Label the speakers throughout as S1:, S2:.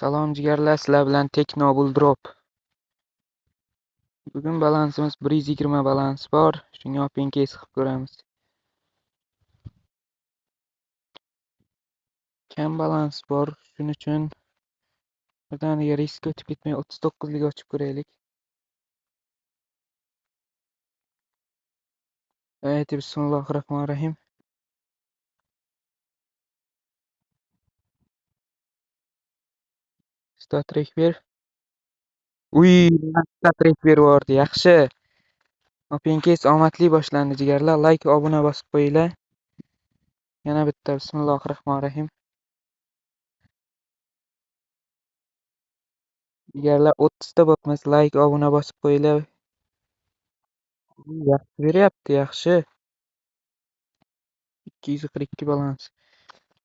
S1: Salom jigarlar, sizlar bilan Teknobull Drop. Bugun balansimiz 120 balans bor. Shunga open case qilib ko'ramiz. Kam balans bor, shuning uchun birdaniga risk o'tib ketmay 39 lik ochib ko'raylik. Bismillahirrohmanirrohim. Statrek ber. Statrek beryapti. Yaxshi. Open case omadli boshlandi jigarlar. Like, obuna bosib qo'yinglar. Yana bitta bismillahirrohmanirrohim. Jigarlar 30 ta bo'lmas. Like, obuna bosib qo'yinglar. Yaxshi beryapti, yaxshi. 242 balans.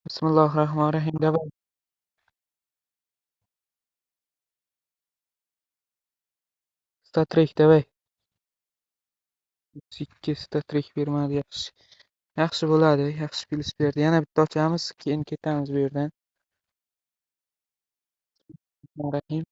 S1: Bismillahirrohmanirrohim. Давай. Statrek давай. 2 statrek bermadi, yaxshi. Yaxshi bo'ladi, yaxshi plyus berdi. Yana bitta ochamiz, keyin ketamiz bu yerdan. Rahim.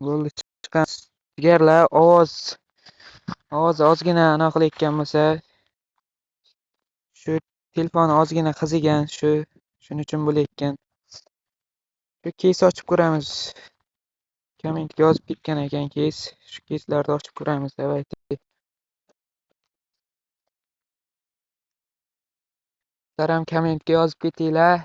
S1: Bo'ldi, chiqamiz. Jigarlar, ovoz ozgina anaqa qilayotgan bo'lsa, shu telefon ozgina qizigan, shuning uchun bo'layotgan. Shu keys ochib ko'ramiz. Kommentga yozib ketgan ekan keys. Shu keyslarni ochib ko'ramiz. Давайте. Sizlar kommentga yozib ketinglar.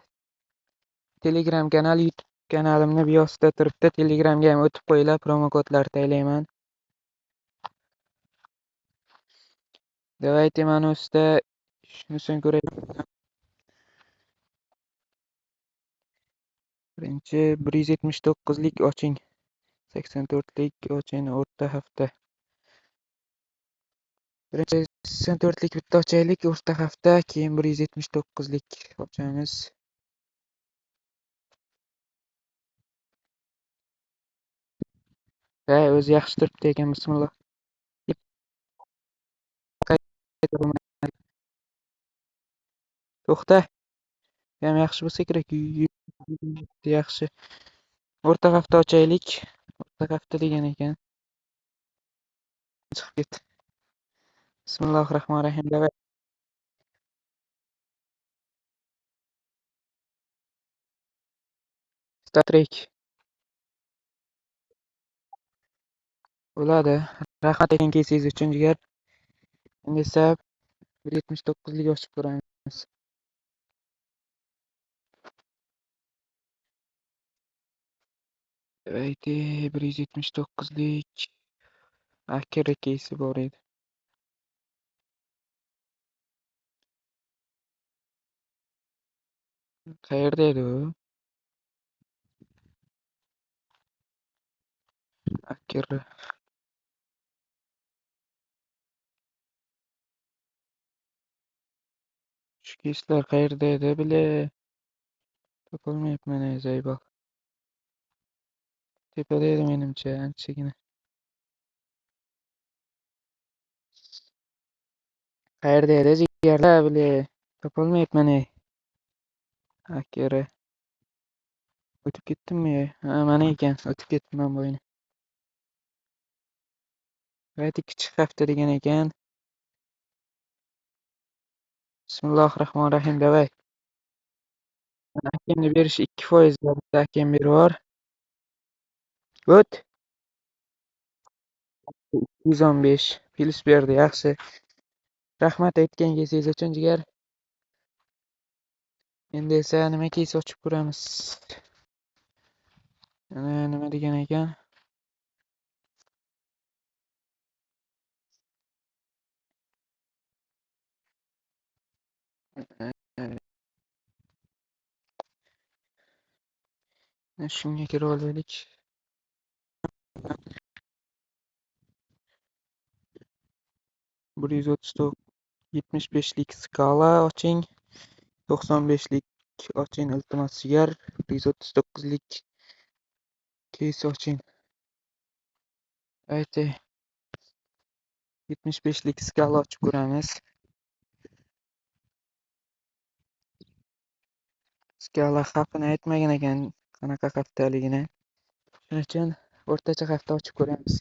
S1: Telegram kanal, YouTube kanalimni biosida turibdi. Telegramga ham o'tib qo'yinglar, promo kodlar taylayman. Давайте mana ustida shunisini ko'raylik. Birinchi 179 lik oching. 84 lik oching o'rta hafta. Birinchi 84 lik bitta ochaylik o'rta hafta, keyin 179 lik ochamiz. O'zi yaxshi turibdi ekan, bismillah. To'xta. Ham yaxshi bo'lsa kerak. Yaxshi. O'rta hafta ochaylik. O'rta hafta degan ekan. Chiqib ket. Bismillahirrohmanirrohim. Давай. Statrek. Bo'ladi. Rahmat ekan keysingiz uchun jigar. Endi esa 179 lik ochib ko'ramiz. Давайте 179 lik akira keysi bor edi. Qayerda edi u? Akira. Shu keyslar qayerda edi bile? Topolmayapman Zaybal. Tepada edi menimcha, anchagina. Qayerda edi jigarlar bile? Topolmayapman. Akira. O'tib ketdimmi? Ha, mana ekan, o'tib ketdim bu oyni. Qayta kichik hafta degan ekan. Bismillahirrohmanirrohim. Davay. Akimni berish 2%, bitta akim berib. O't. 215 plyus berdi, yaxshi. Rahmat aytgan kesingiz uchun jigar. Endi esa nima keys ochib ko'ramiz. Nima degan ekan? Shunga kirib olaylik. Bir 175 lik skala oching. 95 lik oching iltimos jigar. 139 lik keys oching. Aytay. 75lik skala ochib ko'ramiz. Skala xavfini aytmagan ekan, qanaqa xavfdaligini. Shuning uchun o'rtacha xavfda ochib ko'ramiz.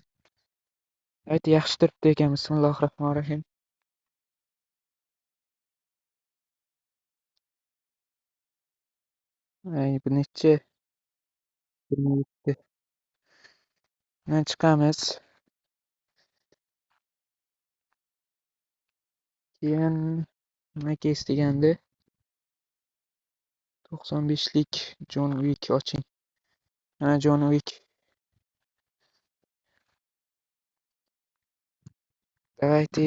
S1: Ayt, yaxshi turibdi ekan. Bismillahirrohmanirrohim. Bu nechi? 27. Bundan chiqamiz. Keyin nima keys degandi? 95lik John Wick oching. Mana John Wick. Давайте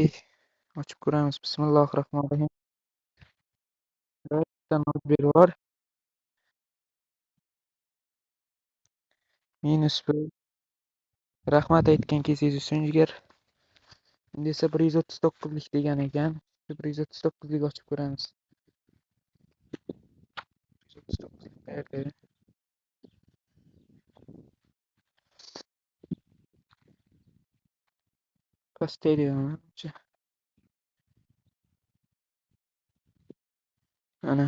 S1: ochib ko'ramiz. Bismillahirrohmanirrohim. Bittadan bor. -1. Rahmat aytgan kezingiz uchun jigar. Endi esa 139lik degan ekan. 139lik ochib ko'ramiz. 139lik qayerda? Pasteliya. Mana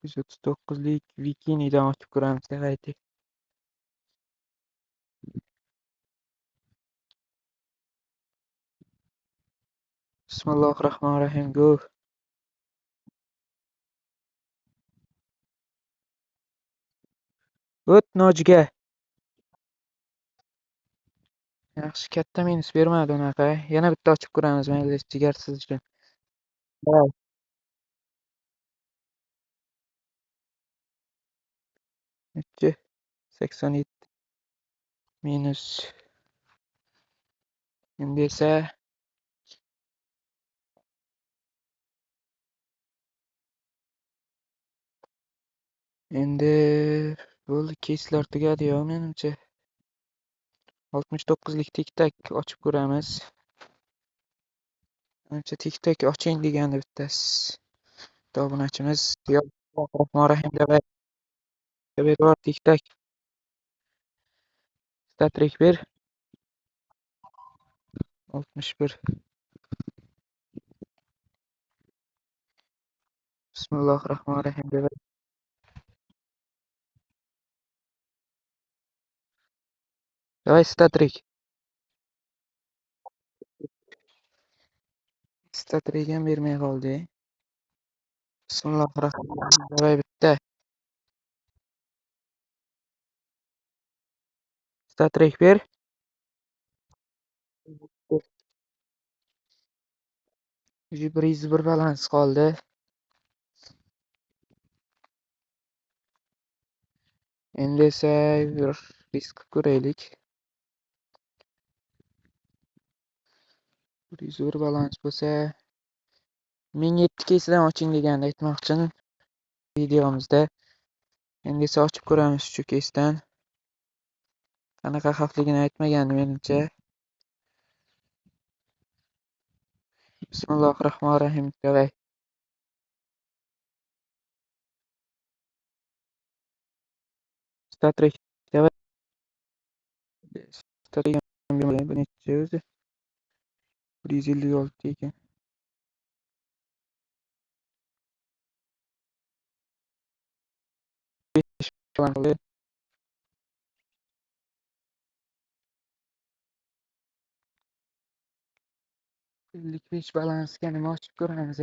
S1: 139lik Vikinidan ochib ko'ramiz. Давайте. Bismillahirrohmanirrohim. Go. O't nojiga. Yaxshi, katta minus bermadi unaqa. Yana bitta ochib ko'ramiz, mayli, jigar siz uchun. Voy, nechi? 87 minus. Endi esa bo'ldi, keyslar tugadi-yu, menimcha. 69lik tik-tak ochib ko'ramiz. Menimcha tik-tak oching degandi bittasi. Obunachimiz. Bismillahirrohmanirrohim. Давай. Bor tik-tak. Statrik 1. 61. Bismillahirrohmanirrohim. Давай statrik. Statrik ham bermay qoldi. Bismillahirrohmanirrohim. Давай bitta. Statrik 1. Уже 101 balans qoldi. Endi esa bir risk ko'raylik. 101 balans bo'lsa 1007 keysidan oching deganda aytmoqchi videomizda. Endi esa ochib ko'ramiz shu keysdan. Qanaqa xavfligini aytmagandi menimcha. Bismillahirrohmanirrohim. Давай. Statrik. Давай. Statrik bu necha o'zi? 156 ekan. Давай. 55 balansga nima ochib ko'ramiz,